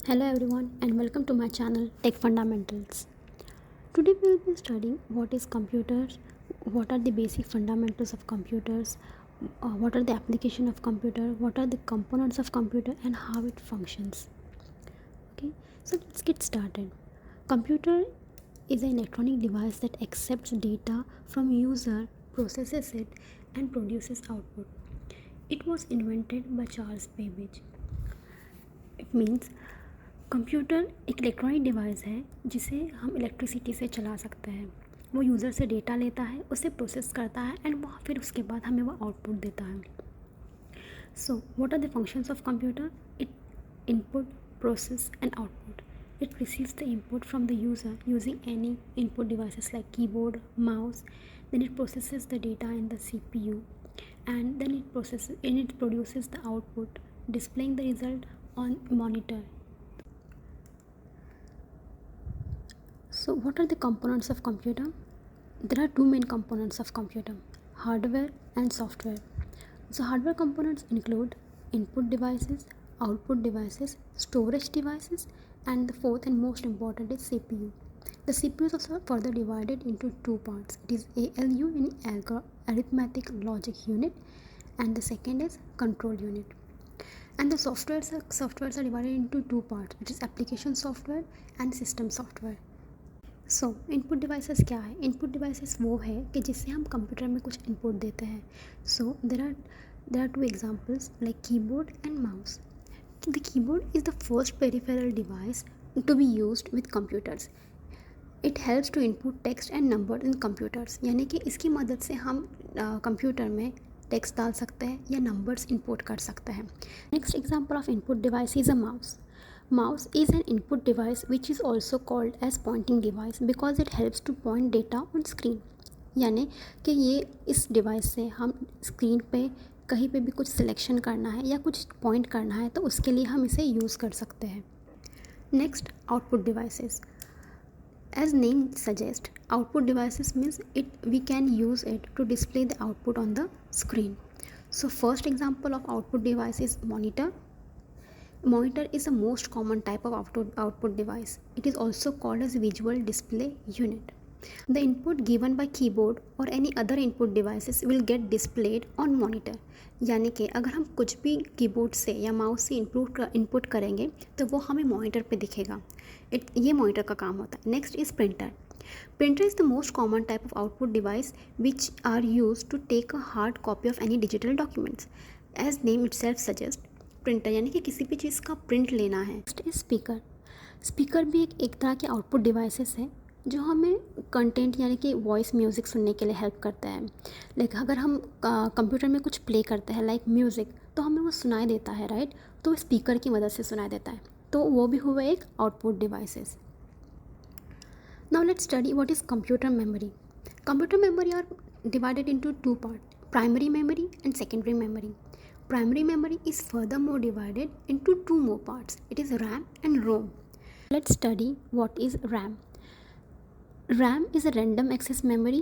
Hello everyone and welcome to my channel Tech Fundamentals. Today we will be studying what is computers, what are the basic fundamentals of computers, what are the application of computer, what are the components of computer and how it functions. Okay, so let's get started. Computer is an electronic device that accepts data from user, processes it and produces output. It was invented by Charles Babbage. It means computer एक electronic device है जिसे हम electricity से चला सकते हैं. वो user से डेटा लेता है, उसे प्रोसेस करता है एंड वो फिर उसके बाद हमें वो आउटपुट देता है. So what are the functions of computer? It input, process and output. It receives the input from the user using any input devices like keyboard, mouse. Then it processes the data in the CPU, and then it produces the output, displaying the result on monitor. So what are the components of computer? There are two main components of computer: hardware and software. So hardware components include input devices, output devices, storage devices, and the fourth and most important is CPU. The CPU is also further divided into two parts. It is ALU in arithmetic logic unit, and the second is control unit. And the softwares are divided into two parts, which is application software and system software. So input devices क्या है? Input devices वो है कि जिससे हम computer में कुछ input देते हैं. So there are two examples like keyboard and mouse. The keyboard is the first peripheral device to be used with computers. It helps to input text and number in computers. यानी कि इसकी मदद से हम computer में text डाल सकते हैं या नंबर्स इनपुट कर सकते हैं. Next example of input device is a mouse. Mouse is an input device which is also called as pointing device because it helps to point data on screen. यानी कि ये इस डिवाइस से हम screen पे कहीं पे भी कुछ सिलेक्शन करना है या कुछ पॉइंट करना है तो उसके लिए हम इसे यूज़ कर सकते हैं. Next, output devices. As name suggests, output devices means we can use it to display the output on the screen. So first example of output device is monitor. Monitor is the most common type of output device. It is also called as visual display unit. The input given by keyboard or any other input devices will get displayed on monitor. यानी कि अगर हम कुछ भी keyboard से या mouse से input करेंगे तो वो हमें मॉनिटर पे दिखेगा. ये मॉनिटर का काम होता है. Next is printer. Printer is the most common type of output device which are used to take a hard copy of any digital documents. As name itself suggests, printer यानी कि किसी भी चीज़ का प्रिंट लेना है. Next is speaker. स्पीकर भी एक तरह के आउटपुट डिवाइसेस हैं जो हमें कंटेंट यानी कि वॉइस म्यूज़िक सुनने के लिए हेल्प करता है. लाइक अगर हम कंप्यूटर में कुछ प्ले करते हैं लाइक म्यूज़िक तो हमें वो सुनाई देता है, राइट? तो स्पीकर की मदद से सुनाई देता है. तो वो भी हुआ एक output devices. Now let's study what is computer memory. Computer memory are divided into two part, primary memory and secondary memory. Primary memory is furthermore divided into two more parts. It is RAM and ROM. Let's study what is RAM. RAM is a random access memory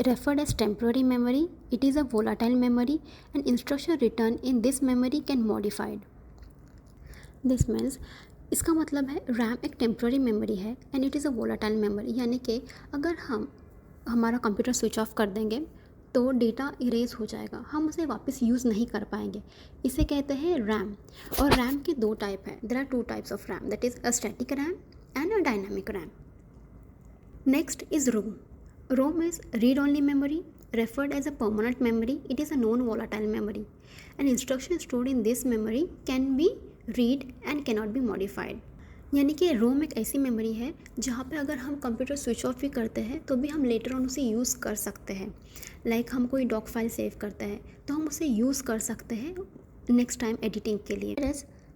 referred as temporary memory. It is a volatile memory and instruction written in this memory can modified. This means इसका मतलब है RAM एक temporary memory है and it is a volatile memory. यानी कि अगर हम हमारा कंप्यूटर स्विच ऑफ कर देंगे तो डेटा इरेज हो जाएगा, हम उसे वापस यूज़ नहीं कर पाएंगे. इसे कहते हैं रैम. और रैम के दो टाइप हैं. There are two types of RAM, that is a static RAM and a dynamic RAM. Next is ROM. ROM is read only memory referred as a permanent memory. It is a non-volatile memory. An instruction stored in this memory can be read and cannot be modified. यानी कि रोम एक ऐसी memory है जहाँ पे अगर हम computer switch off भी करते हैं तो भी हम लेटर ऑन उसे यूज़ कर सकते हैं. लाइक हम कोई डॉक फाइल सेव करते हैं तो हम उसे यूज़ कर सकते हैं नेक्स्ट टाइम एडिटिंग के लिए.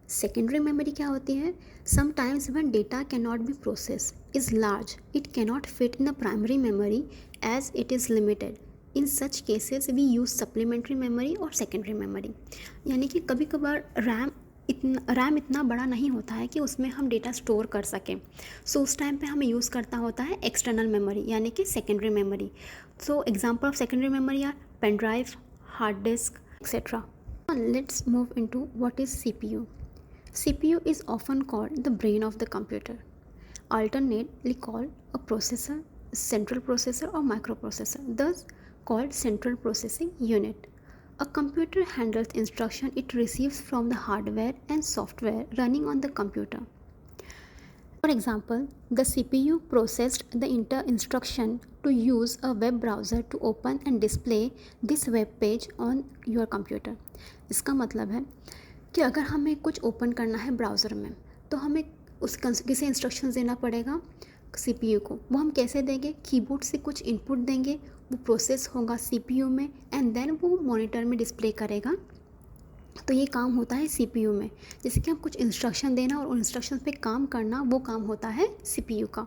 सेकेंडरी मेमोरी क्या होती है? Sometimes when data can not be process is large it cannot fit in the primary memory as it is limited. In such cases we use supplementary memory और secondary memory. यानी कि कभी कभार RAM इतना बड़ा नहीं होता है कि उसमें हम डेटा स्टोर कर सकें. सो उस टाइम पे हमें यूज़ करता होता है एक्सटर्नल मेमोरी यानी कि secondary memory. So example of secondary memory are pen drive, hard disk etcetera. Let's move into what is CPU. CPU is often called the brain of the computer, alternately called a processor, central processor, or microprocessor, thus called central processing unit. A computer handles instruction it receives from the hardware and software running on the computer. For example, the CPU processed the instruction to use a web browser to open and display this web page on your computer. इसका मतलब है कि अगर हमें कुछ open करना है browser में तो हमें उस किसे इंस्ट्रक्शंस देना पड़ेगा CPU को. वो हम कैसे देंगे? कीबोर्ड से कुछ इनपुट देंगे, वो प्रोसेस होगा CPU में एंड देन वो मॉनिटर में डिस्प्ले करेगा. तो ये काम होता है CPU में. जैसे कि हम कुछ इंस्ट्रक्शन देना और उन इंस्ट्रक्शन पे काम करना, वो काम होता है CPU का.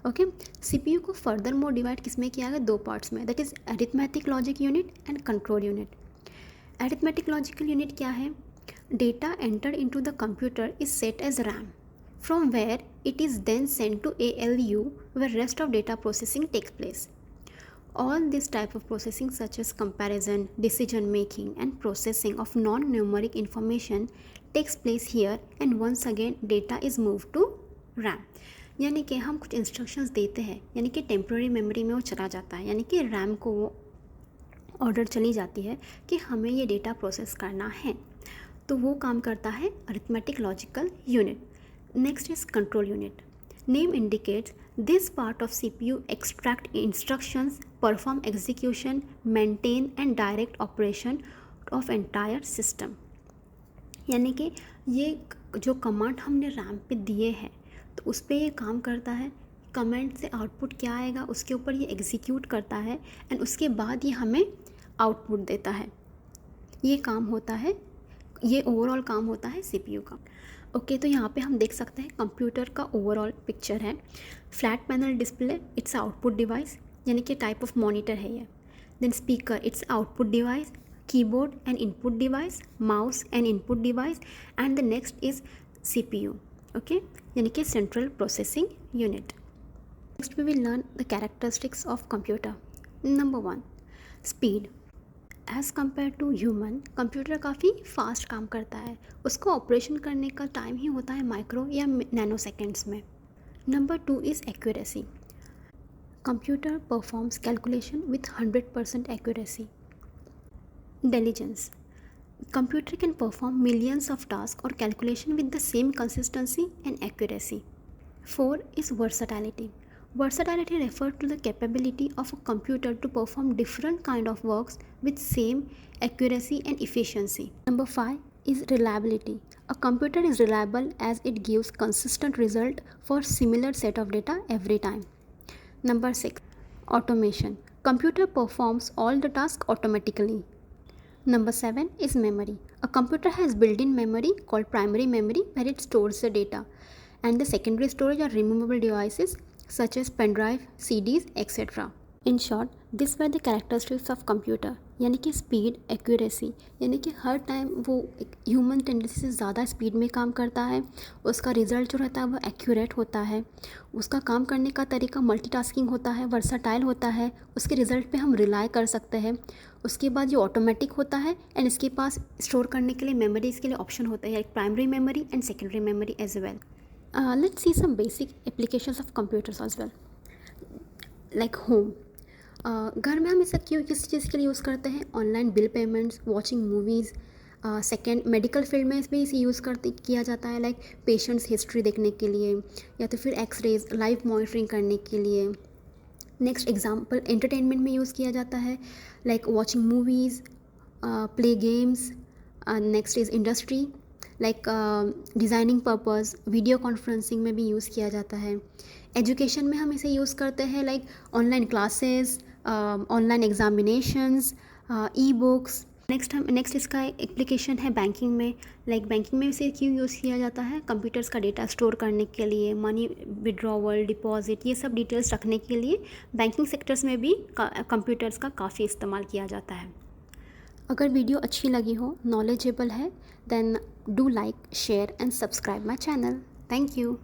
ओके. CPU को फर्दर मोर डिवाइड किस में किया गया? दो पार्ट्स में, that is arithmetic logic unit and control unit. Arithmetic logical unit क्या है? Data entered into the computer is set as RAM, from where it is then sent to ALU where rest of data processing takes place. All this type of processing such as comparison, decision making and processing of non-numeric information takes place here and once again data is moved to RAM. यानी कि हम कुछ instructions देते हैं, यानी कि temporary memory में वो चला जाता है, यानी कि RAM को वो ऑर्डर चली जाती है कि हमें ये डेटा प्रोसेस करना है. तो वो काम करता है arithmetic logical unit. Next is control unit. Name indicates this part of CPU extract instructions, perform execution, maintain and direct operation of entire system. यानी कि ये जो कमांड हमने RAM पे दिए हैं तो उस पर ये काम करता है. कमांड से आउटपुट क्या आएगा उसके ऊपर ये एग्जीक्यूट करता है एंड उसके बाद ये हमें आउटपुट देता है. ये काम होता है, ये ओवरऑल काम होता है CPU का. ओके. तो यहाँ पे हम देख सकते हैं कंप्यूटर का ओवरऑल पिक्चर है. Flat panel display, it's output device, यानी कि टाइप ऑफ मॉनिटर है ये. Then speaker, it's output device. Keyboard and input device, mouse and input device and the next is CPU. Okay, यानी कि central processing unit. Next we will learn the characteristics of computer. Number 1, speed. As compare to human, computer काफ़ी fast काम करता है. उसको operation करने का time ही होता है माइक्रो या नैनो सेकेंड्स में. Number 2 is accuracy. Computer performs calculation with 100% accuracy. Intelligence. Computer can perform millions of task और calculation with the same consistency and accuracy. 4 is versatility. Versatility refers to the capability of a computer to perform different kind of works with same accuracy and efficiency. Number 5 is reliability. A computer is reliable as it gives consistent result for similar set of data every time. Number 6, automation. Computer performs all the tasks automatically. Number 7 is memory. A computer has built-in memory called primary memory where it stores the data, and the secondary storage are removable devices such as pen drive, CDs, etc. In short, these were the characteristics of computer. यानी कि speed, accuracy, यानी कि हर time वो human tendency से ज़्यादा speed में काम करता है. उसका रिज़ल्ट जो रहता है वो एक्यूरेट होता है. उसका काम करने का तरीका मल्टीटास्किंग होता है, वर्साटाइल होता है. उसके रिज़ल्ट पे हम रिलाई कर सकते हैं. उसके बाद ये ऑटोमेटिक होता है एंड इसके पास स्टोर करने के लिए मेमोरी इसके लिए ऑप्शन होता है, like primary memory and secondary memory as well. Let's see some basic applications of computers as well. Like home. घर में हम इसे किस चीज़ के लिए यूज़ करते हैं? Online bill payments, watching movies. Second, medical field में भी इसे यूज़ किया जाता है, लाइक पेशेंट्स हिस्ट्री देखने के लिए या तो फिर एक्सरेज लाइव मॉनिटरिंग करने के लिए. नेक्स्ट एग्जाम्पल, एंटरटेनमेंट में यूज़ किया जाता है, like watching movies, play games. Next is industry, like designing purpose, video conferencing में भी यूज़ किया जाता है. एजुकेशन में हम इसे यूज़ करते हैं, like online classes, online examinations, e books. Next इसका एप्लीकेशन है बैंकिंग में, लाइक बैंकिंग में इसे क्यों यूज़ किया जाता है? कंप्यूटर्स का डेटा स्टोर करने के लिए, मनी विड्रॉवल, डिपॉजिट, ये सब डिटेल्स रखने के लिए बैंकिंग सेक्टर्स में भी कंप्यूटर्स का काफ़ी इस्तेमाल किया जाता है. अगर वीडियो अच्छी लगी हो, नॉलेजेबल है, then do like, share and subscribe my channel. Thank you.